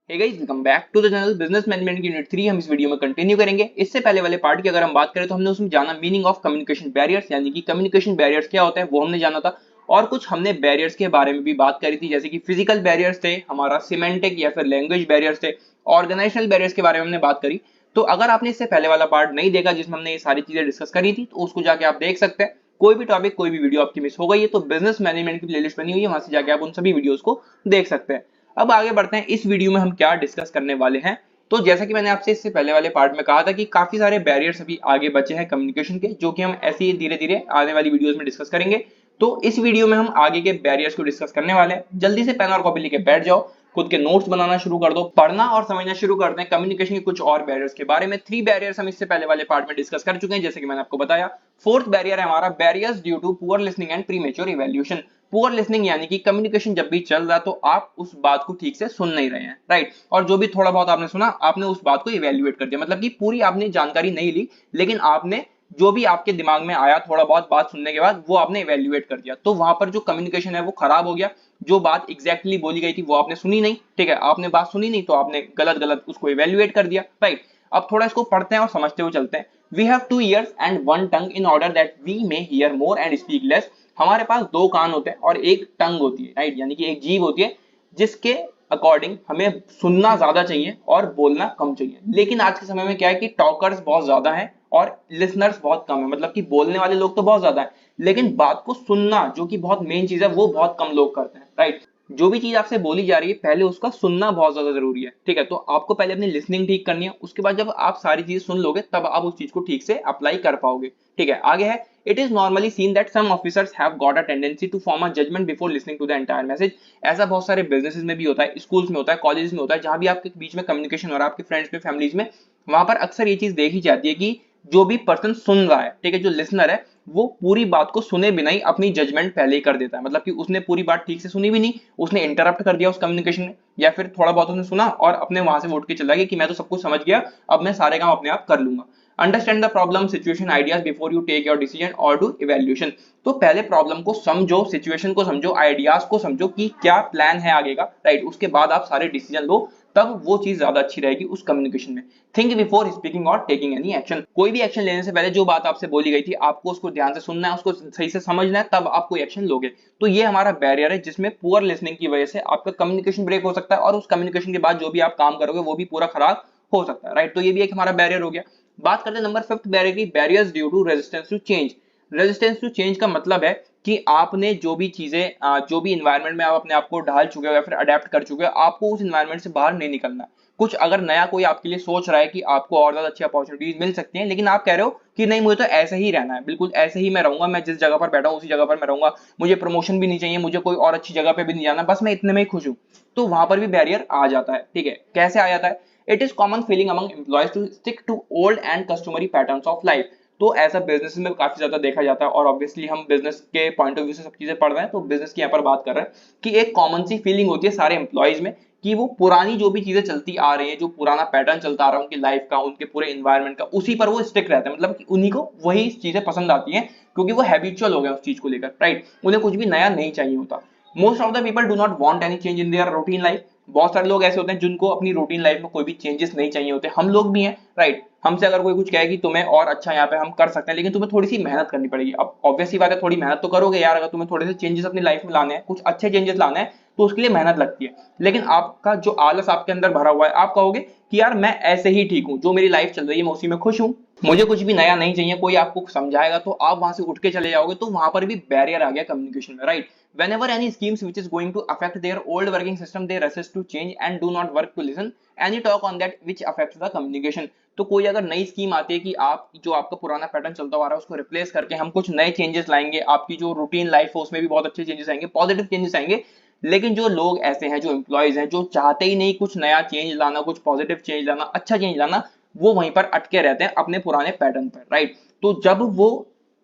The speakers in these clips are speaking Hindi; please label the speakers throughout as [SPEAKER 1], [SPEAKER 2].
[SPEAKER 1] Hey guys, welcome back to the channel business management की यूनिट 3 हम इस वीडियो में कंटिन्यू करेंगे। इससे पहले वाले पार्ट की अगर हम बात करें तो हमने उसमें जाना मीनिंग ऑफ कम्युनिकेशन बैरियर्स, यानी कि कम्युनिकेशन बैरियर्स क्या होता है वो हमने जाना था। और कुछ हमने बैरियर्स के बारे में भी बात करी थी, जैसे कि फिजिकल बैरियर्स थे, हमारा सिमेंटिक या फिर लैंग्वेज बैरियर्स थे, ऑर्गेनाइजेशनल बैरियर्स के बारे में हमने बात करी। तो अगर आपने इससे पहले वाला पार्ट नहीं देखा जिसमें हमने ये सारी चीजें डिस्कस करी थी तो उसको जाके आप देख सकते हैं। कोई भी टॉपिक, कोई भी वीडियो आपकी मिस हो गई है तो बिजनेस मैनेजमेंट की प्लेलिस्ट बनी हुई है, वहां से जाके आप उन सभी वीडियोस को देख सकते हैं। अब आगे बढ़ते हैं, इस वीडियो में हम क्या डिस्कस करने वाले हैं। तो जैसा कि मैंने आपसे इससे पहले वाले पार्ट में कहा था कि काफी सारे बैरियर्स अभी आगे बचे हैं कम्युनिकेशन के, जो कि हम ऐसे ही धीरे धीरे आने वाली वीडियोस में डिस्कस करेंगे। तो इस वीडियो में हम आगे के बैरियर्स को डिस्कस करने वाले हैं। जल्दी से पेन और कॉपी लेके बैठ जाओ, खुद के नोट्स बनाना शुरू कर दो, पढ़ना और समझना शुरू करते हैं कम्युनिकेशन के कुछ और बैरियर्स के बारे में। 3 बैरियर्स हम इससे पहले वाले पार्ट में डिस्कस कर चुके हैं, जैसे कि मैंने आपको बताया। फोर्थ बैरियर है हमारा barriers due to poor listening and premature evaluation. Poor listening यानी कि कम्युनिकेशन जब भी चल रहा है तो आप उस बात को ठीक से सुन नहीं रहे हैं, राइट। और जो भी थोड़ा बहुत आपने सुना, आपने उस बात को इवैल्यूएट कर दिया, मतलब कि पूरी आपने जानकारी नहीं ली, लेकिन आपने जो भी आपके दिमाग में आया थोड़ा बहुत बात सुनने के बाद वो आपने इवैल्यूएट कर दिया। तो वहां पर जो कम्युनिकेशन है वो खराब हो गया। जो बात एग्जैक्टली बोली गई थी वो आपने सुनी नहीं, ठीक है, आपने बात सुनी नहीं तो आपने गलत गलत उसको इवैल्यूएट कर दिया, राइट। अब थोड़ा इसको पढ़ते हैं और समझते हुए चलते हैं। We have 2 ears and 1 tongue in order that we may hear more and speak less। हमारे पास 2 कान होते हैं और एक टंग होती है, राइट, यानी कि एक जीभ होती है जिसके अकॉर्डिंग हमें सुनना ज्यादा चाहिए और बोलना कम चाहिए। लेकिन आज के समय में क्या है कि टॉकर्स बहुत ज्यादा हैं और लिसनर्स बहुत कम है, मतलब कि बोलने वाले लोग तो बहुत ज्यादा है लेकिन बात को सुनना, जो कि बहुत मेन चीज है, वो बहुत कम लोग करते हैं, राइट। जो भी चीज आपसे बोली जा रही है पहले उसका सुनना बहुत ज्यादा जरूरी है, ठीक है। तो आपको पहले अपनी लिसनिंग ठीक करनी है, उसके बाद जब आप सारी चीज सुन लोगे तब आप उस चीज को ठीक से अप्लाई कर पाओगे, ठीक है। आगे है, it is normally seen that some officers have got a tendency to form a judgement before listening to the entire message. ऐसा बहुत सारे बिजनेसेस में भी होता है, स्कूल्स में होता है, कॉलेजेस में होता है, जहां भी आपके बीच में कम्युनिकेशन हो रहा है आपके फ्रेंड्स में, फैमिलीज में, वहां पर अक्सर ये चीज देखी जाती है कि जो भी पर्सन सुन रहा है, ठीक है, जो लिसनर है, वो पूरी बात को सुने बिना ही अपनी जजमेंट पहले ही कर देता है। मतलब कि उसने पूरी बात ठीक से सुनी भी नहीं, उसने इंटरप्ट कर दिया उस कम्युनिकेशन में, या फिर थोड़ा बहुत उसने सुना और अपने वहां से उठ के चला गया कि मैं तो सब कुछ समझ गया, अब मैं सारे काम अपने आप कर लूंगा। Understand the problem situation ideas before you take your decision और डू इवैल्यूएशन। तो पहले प्रॉब्लम को समझो, सिचुएशन को समझो, आइडियाज को समझो कि क्या प्लान है आगे का, राइट। उसके बाद आप सारे डिसीजन लो, तब वो चीज ज्यादा अच्छी रहेगी उस कम्युनिकेशन में। थिंक बिफोर स्पीकिंग और टेकिंग एनी एक्शन। कोई भी एक्शन लेने से पहले जो बात आपसे बोली गई थी आपको उसको ध्यान से सुनना है, उसको सही से समझना है, तब आप कोई एक्शन लोगे। तो ये हमारा बैरियर है जिसमें पुअर लिसनिंग की वजह से आपका कम्युनिकेशन ब्रेक हो सकता है और उस कम्युनिकेशन के बाद जो भी आप काम करोगे वो भी पूरा खराब हो सकता है, राइट। तो ये भी एक हमारा बैरियर हो गया। बात करते हैं नंबर 5 बैरियर की, barriers due to resistance to change. Resistance to change का मतलब है कि आपने जो भी चीजें, जो भी इन्वायरमेंट में आप अपने आप को ढाल चुके हो या फिर अडेप्ट कर चुके हो, आपको उस इन्वायरमेंट से बाहर नहीं निकलना। कुछ अगर नया कोई आपके लिए सोच रहा है कि आपको और ज्यादा अच्छी अपॉर्चुनिटीज मिल सकती हैं, लेकिन आप कह रहे हो कि नहीं, मुझे तो ऐसे ही रहना है, बिल्कुल ऐसे ही मैं रहूंगा, मैं जिस जगह पर बैठा हूं उसी जगह पर मैं रहूंगा, मुझे प्रमोशन भी नहीं चाहिए, मुझे कोई और अच्छी जगह पे भी नहीं जाना, बस मैं इतने में ही खुश हूं। तो वहां पर भी बैरियर आ जाता है, ठीक है। कैसे आ जाता है? It is common feeling among employees to stick to old and customary patterns of life. तो ऐसा बिजनेस में काफी ज्यादा देखा जाता है, और ऑब्वियसली हम बिजनेस के पॉइंट ऑफ व्यू से सब चीजें पढ़ रहे हैं तो बिजनेस की यहाँ पर बात कर रहे हैं कि एक कॉमन सी फीलिंग होती है सारे एम्प्लॉयज में कि वो पुरानी जो भी चीजें चलती आ रही है, जो पुराना पैटर्न चलता आ रहा है उनकी लाइफ का, उनके पूरे एनवायरनमेंट का, उसी पर वो स्टिक रहते हैं, मतलब कि उन्हीं को वही चीजें पसंद आती हैं क्योंकि वो हैबिचुअल हो गए उस चीज को लेकर, राइट। उन्हें कुछ भी नया नहीं चाहिए होता। Most of the people do not want any change in their routine life. बहुत सारे लोग ऐसे होते हैं जिनको अपनी रूटीन लाइफ में कोई भी चेंजेस नहीं चाहिए होते। हम लोग भी हैं, राइट। हमसे अगर कोई कुछ कहे कि तुम्हें और अच्छा यहाँ पे हम कर सकते हैं लेकिन तुम्हें थोड़ी सी मेहनत करनी पड़ेगी, अब ऑब्वियस सी बात है, थोड़ी मेहनत तो करोगे यार। अगर तुम्हें थोड़े से चेंजेस अपनी लाइफ में लाने हैं, कुछ अच्छे चेंजेस लाने हैं, तो उसके लिए मेहनत लगती है। लेकिन आपका जो आलस आपके अंदर भरा हुआ है, आप कहोगे कि यार मैं ऐसे ही ठीक हूँ, जो मेरी लाइफ चल रही है मैं उसी में खुश हूँ, मुझे कुछ भी नया नहीं चाहिए। कोई आपको समझाएगा तो आप वहां से उठ के चले जाओगे, तो वहां पर भी बैरियर आ गया कम्युनिकेशन में, right. Whenever any schemes which is going to affect their old working system, they resist to change and do not work to listen any talk on that which affects the communication। तो कोई अगर नई स्कीम आती है कि आप जो आपका पुराना पैटर्न चलता आ रहा है उसको रिप्लेस करके हम कुछ नए चेंजेस लाएंगे, आपकी जो रूटीन लाइफ है उसमें भी बहुत अच्छे चेंजेस आएंगे, पॉजिटिव चेंजेस आएंगे, लेकिन जो लोग ऐसे हैं, जो एम्प्लॉयज हैं, जो चाहते ही नहीं कुछ नया चेंज लाना, कुछ पॉजिटिव चेंज लाना, अच्छा चेंज लाना, वो वहीं पर अटके रहते हैं अपने पुराने पैटर्न पर, राइट। तो जब वो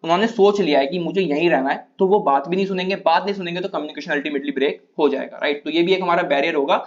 [SPEAKER 1] उन्होंने सोच लिया है कि मुझे यहीं रहना है, तो वो बात भी नहीं सुनेंगे, बात नहीं सुनेंगे तो कम्युनिकेशन अल्टीमेटली ब्रेक हो जाएगा, राइट। तो ये भी एक हमारा बैरियर होगा।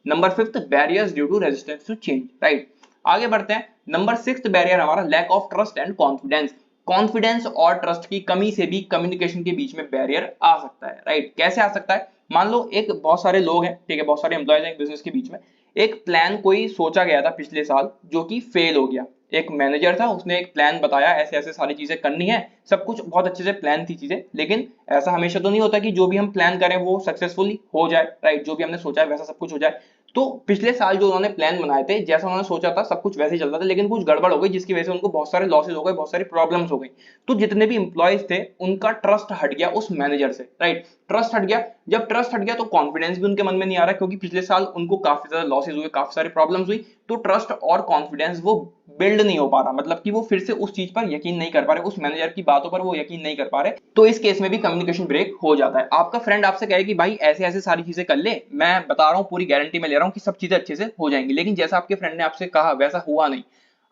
[SPEAKER 1] Number 5 barriers due to resistance to change, right. आगे बढ़ते हैं। नंबर 6 बैरियर हमारा lack of trust and confidence. Confidence और ट्रस्ट की कमी से भी कम्युनिकेशन के बीच में बैरियर आ सकता है, राइट। कैसे आ सकता है? मान लो एक बहुत सारे लोग हैं, ठीक है, बहुत सारे एम्प्लॉयज हैं बिजनेस के बीच में, एक प्लान कोई सोचा गया था पिछले साल जो कि फेल हो गया। एक मैनेजर था, उसने एक प्लान बताया ऐसे ऐसे सारी चीजें करनी है, सब कुछ बहुत अच्छे से प्लान थी चीजें, लेकिन ऐसा हमेशा तो नहीं होता कि जो भी हम प्लान करें वो सक्सेसफुली हो जाए, राइट, जो भी हमने सोचा है वैसा सब कुछ हो जाए। तो पिछले साल जो उन्होंने प्लान बनाए थे, जैसा उन्होंने सोचा था सब कुछ वैसे ही चलता था, लेकिन कुछ गड़बड़ हो गई जिसकी वजह से उनको बहुत सारे लॉसेस हो गए, बहुत सारी प्रॉब्लम्स हो गई। तो जितने भी इंप्लॉयज थे उनका ट्रस्ट हट गया उस मैनेजर से, राइट, ट्रस्ट हट गया। जब ट्रस्ट हट गया तो कॉन्फिडेंस भी उनके मन में नहीं आ रहा, क्योंकि पिछले साल उनको काफी ज्यादा लॉसेस हुए, काफी सारी प्रॉब्लम्स हुई, तो ट्रस्ट और कॉन्फिडेंस वो बिल्ड नहीं हो पा रहा, मतलब कि वो फिर से उस चीज पर यकीन नहीं कर पा रहे, उस मैनेजर की बातों पर वो यकीन नहीं कर पा रहे। तो इस केस में भी कम्युनिकेशन ब्रेक हो जाता है। आपका फ्रेंड आपसे कहे कि भाई ऐसे ऐसे सारी चीजें कर ले, मैं बता रहा हूँ, पूरी गारंटी में ले रहा हूँ कि सब चीजें अच्छे से हो जाएंगी, लेकिन जैसा आपके फ्रेंड ने आपसे कहा वैसा हुआ नहीं।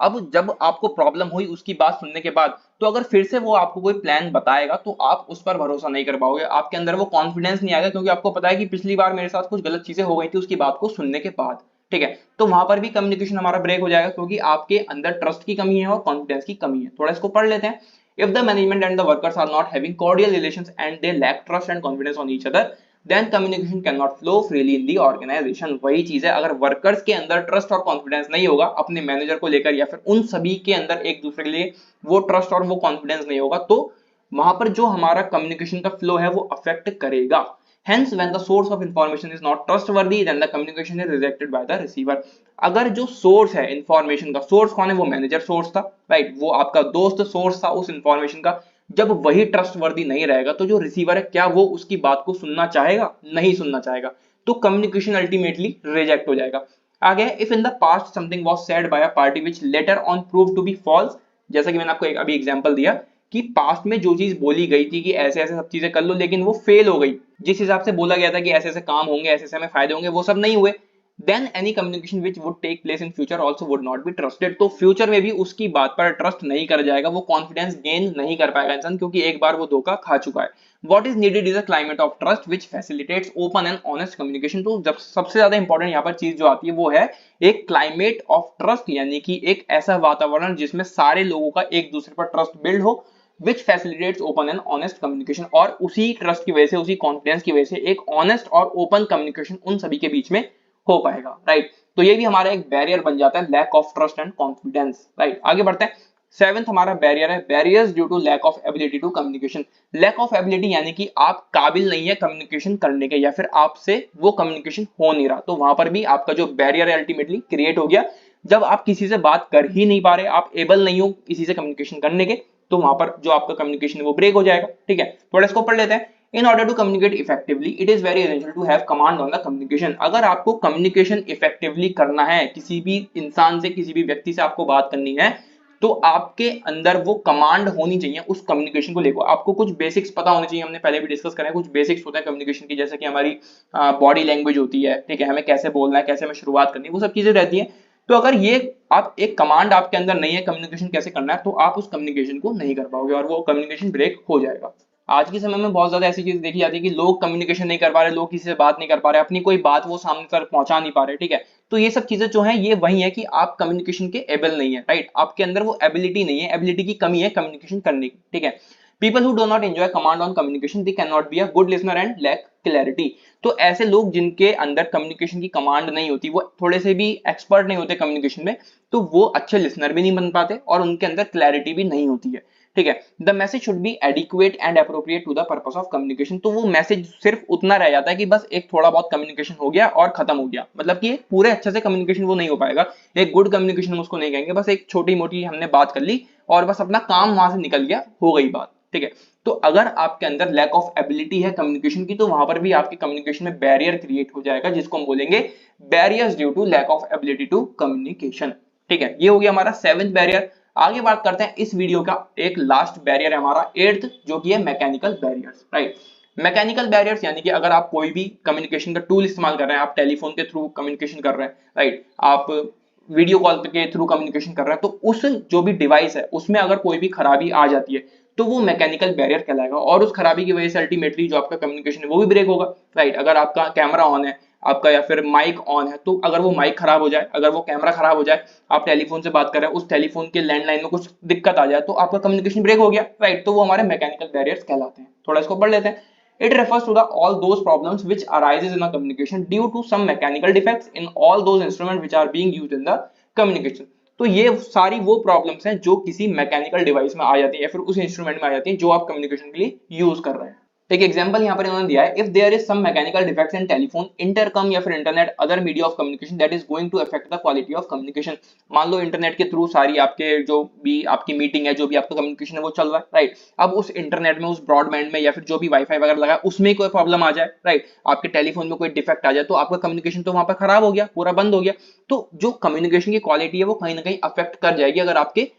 [SPEAKER 1] अब जब आपको प्रॉब्लम हुई उसकी बात सुनने के बाद, तो अगर फिर से वो आपको कोई प्लान बताएगा तो आप उस पर भरोसा नहीं कर पाओगे, आपके अंदर वो कॉन्फिडेंस नहीं आएगा, क्योंकि आपको पता है कि पिछली बार मेरे साथ कुछ गलत चीजें हो गई थी उसकी बात को सुनने के बाद। ठीक है, तो वहां पर भी कम्युनिकेशन हमारा ब्रेक हो जाएगा, क्योंकि आपके अंदर ट्रस्ट की कमी है और कॉन्फिडेंस की कमी है। थोड़ा इसको पढ़ लेते हैं। If the management and the workers are not having cordial relations and they lack trust and confidence on each other, then communication cannot flow freely in the organization। वही चीज है, अगर वर्कर्स के अंदर ट्रस्ट और कॉन्फिडेंस नहीं होगा अपने मैनेजर को लेकर, या फिर उन सभी के अंदर एक दूसरे के लिए वो ट्रस्ट और वो कॉन्फिडेंस नहीं होगा, तो वहां पर जो हमारा कम्युनिकेशन का फ्लो है वो अफेक्ट करेगा। Hence, when the source of information is not trustworthy, then the communication is rejected by the receiver। अगर जो सोर्स है इंफॉर्मेशन का, सोर्स कौन है, वो मैनेजर सोर्स था, राइट, वो आपका दोस्त सोर्स था उस इंफॉर्मेशन का, जब वही ट्रस्टवर्दी नहीं रहेगा तो जो रिसीवर है क्या वो उसकी बात को सुनना चाहेगा, नहीं सुनना चाहेगा, तो कम्युनिकेशन अल्टीमेटली रिजेक्ट हो जाएगा। आगे, if in the past something was said by a party which later on prove to be false, जैसा कि मैंने आपको अभी एग्जांपल दिया कि पास्ट में जो चीज बोली गई थी कि ऐसे ऐसे सब चीजें कर लो, लेकिन वो फेल हो गई, जिस हिसाब से बोला गया था कि ऐसे ऐसे काम होंगे, ऐसे ऐसे हमें फायदे होंगे, वो सब नहीं हुए, then any communication which would take place in future also would not be trusted। तो फ्यूचर में भी उसकी बात पर ट्रस्ट नहीं कर जाएगा, वो कॉन्फिडेंस गेन नहीं कर पाएगा इंसान, क्योंकि एक बार वो धोखा खा चुका है। What is needed is a climate of trust which facilitates open and honest communication। तो जब सबसे ज्यादा इंपॉर्टेंट यहाँ पर चीज जो आती है वो है एक क्लाइमेट ऑफ ट्रस्ट, यानी कि एक ऐसा वातावरण जिसमें सारे लोगों का एक दूसरे पर ट्रस्ट बिल्ड हो, which facilitates open and honest communication। और उसी ट्रस्ट की वजह से, उसी कॉन्फिडेंस की वजह से एक ऑनेस्ट और ओपन कम्युनिकेशन उन सभी के बीच में हो पाएगा, राइट। तो ये भी हमारा एक बैरियर बन जाता है, lack of trust and confidence, right. आगे बढ़ते हैं। सेवेंथ हमारा बैरियर है barriers due to lack of ability to communication. Lack of ability यानी कि आप काबिल नहीं है कम्युनिकेशन करने के, या फिर आपसे वो कम्युनिकेशन हो नहीं रहा, तो वहां पर भी आपका जो बैरियर है अल्टीमेटली क्रिएट हो गया। जब आप किसी से बात कर ही नहीं पा रहे, आप एबल नहीं हो किसी से कम्युनिकेशन करने के, तो वहां पर जो आपका कम्युनिकेशन है वो ब्रेक हो जाएगा। ठीक है, थोड़ा इसको पढ़ लेते हैं। In order to communicate effectively, it is very essential to have command on the communication। अगर आपको कम्युनिकेशन इफेक्टिवली करना है, किसी भी इंसान से, किसी भी व्यक्ति से आपको बात करनी है, तो आपके अंदर वो कमांड होनी चाहिए उस कम्युनिकेशन को लेकर। आपको कुछ बेसिक्स पता होने चाहिए, हमने पहले भी डिस्कस करा है, कुछ बेसिक्स होते हैं कम्युनिकेशन की, जैसे कि हमारी बॉडी लैंग्वेज होती है, ठीक है, हमें कैसे बोलना है, कैसे हमें शुरुआत करनी है, वो सब चीजें रहती है। तो अगर ये आप एक कमांड आपके अंदर नहीं है कम्युनिकेशन कैसे करना है, तो आप उस कम्युनिकेशन को नहीं कर पाओगे और वो कम्युनिकेशन ब्रेक हो जाएगा। आज के समय में बहुत ज्यादा ऐसी चीज देखी जाती है कि लोग कम्युनिकेशन नहीं कर पा रहे, लोग किसी से बात नहीं कर पा रहे, अपनी कोई बात वो सामने तक पहुंचा नहीं पा रहे। ठीक है, तो ये सब चीजें जो है ये वही है कि आप कम्युनिकेशन के एबल नहीं है, राइट, आपके अंदर वो एबिलिटी नहीं है, एबिलिटी की कमी है कम्युनिकेशन करने की। ठीक है, people who do not enjoy command on communication they can not be a good listener and lack clarity. तो ऐसे लोग जिनके अंदर कम्युनिकेशन की कमांड नहीं होती, वो थोड़े से भी एक्सपर्ट नहीं होते कम्युनिकेशन में, तो वो अच्छे लिसनर भी नहीं बन पाते और उनके अंदर क्लैरिटी भी नहीं होती है। ठीक है, the message should be adequate and appropriate to the purpose of communication. तो वो मैसेज सिर्फ उतना रह जाता है कि बस एक थोड़ा बहुत कम्युनिकेशन हो गया और खत्म हो गया, मतलब कि पूरे अच्छे से कम्युनिकेशन वो नहीं हो पाएगा, एक गुड कम्युनिकेशन हम उसको नहीं कहेंगे, बस एक छोटी मोटी हमने बात कर ली और बस अपना काम वहां से निकल गया, हो गई बात। ठीक है, तो अगर आपके अंदर लैक ऑफ एबिलिटी है कम्युनिकेशन की, तो वहां पर भी आपके कम्युनिकेशन में बैरियर क्रिएट हो जाएगा, जिसको हम बोलेंगे barriers due to lack of ability to communication. ठीक है, ये हो गया हमारा सेवेंथ बैरियर। आगे बात करते हैं इस वीडियो का एक लास्ट बैरियर है हमारा एट्थ, जो कि है mechanical barriers, right. Mechanical barriers यानी कि अगर आप कोई भी कम्युनिकेशन का टूल इस्तेमाल कर रहे हैं, आप टेलीफोन के थ्रू कम्युनिकेशन कर रहे हैं, राइट, आप वीडियो कॉल के थ्रू कम्युनिकेशन कर रहे हैं, तो उस जो भी डिवाइस है उसमें अगर कोई भी खराबी आ जाती है तो वो मैकेनिकल बैरियर कहलाएगा, और उस खराबी की वजह से अल्टीमेटली जो आपका कम्युनिकेशन है वो भी ब्रेक होगा, राइट। अगर आपका कैमरा ऑन है आपका, या फिर माइक ऑन है, तो अगर वो माइक खराब हो जाए, अगर वो कैमरा खराब हो जाए, आप टेलीफोन से बात कर रहे हैं, उस टेलीफोन के लैंडलाइन में कुछ दिक्कत आ जाए, तो आपका कम्युनिकेशन ब्रेक हो गया, राइट। तो वो हमारे मैकेनिकल बैरियर्स कहलाते हैं। थोड़ा इसको पढ़ लेते हैं। It refers to the all those problems which arises in a communication due to some mechanical defects in all those instruments which are being used in the communication. तो ये सारी वो प्रॉब्लम्स हैं जो किसी मैकेनिकल डिवाइस में आ जाती है या फिर उस इंस्ट्रूमेंट में आ जाती है जो आप कम्युनिकेशन के लिए यूज कर रहे हैं। एक एग्जांपल यहाँ पर इन्होंने दिया है, if there is some mechanical defects in telephone, intercom या फिर internet other media of communication that is going to affect the quality of communication. मान लो इंटरनेट के थ्रू सारी आपके जो भी आपकी मीटिंग है, जो भी आपका कम्युनिकेशन है वो चल रहा है, राइट। अब उस इंटरनेट में, उस ब्रॉडबैंड में या फिर जो भी वाईफाई वगैरह लगा उसमें कोई प्रॉब्लम आ जाए, राइट, आपके टेलीफोन में कोई डिफेक्ट आ जाए तो आपका कम्युनिकेशन तो वहां पर खराब हो गया, पूरा बंद हो गया। तो जो कम्युनिकेशन की क्वालिटी है वो कहीं ना कहीं अफेक्ट कर जाएगी अगर आपके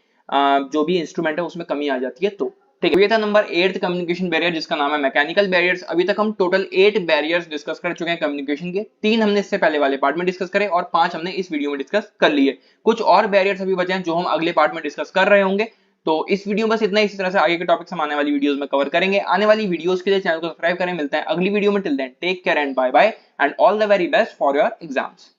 [SPEAKER 1] जो भी इंस्ट्रूमेंट है उसमें कमी आ जाती है तो। ठीक है, ये था नंबर 8 कम्युनिकेशन बैरियर जिसका नाम है मैकेनिकल बैरियर्स। अभी तक हम टोटल 8 बैरियर्स डिस्कस कर चुके हैं कम्युनिकेशन के। 3 हमने इससे पहले वाले पार्ट में डिस्कस करे और 5 हमने इस वीडियो में डिस्कस कर लिए। कुछ और बैरियर्स अभी बचे हैं जो हम अगले पार्ट में डिस्कस कर रहे होंगे। तो इस वीडियो में बस इतना ही। इसी तरह से आगे के टॉपिक्स हम आने वाली वीडियोस में कवर करेंगे। आने वाली वीडियोस के लिए चैनल को सब्सक्राइब करें। मिलते हैं अगली वीडियो में। Till then take care and bye bye and all the very best for your exams.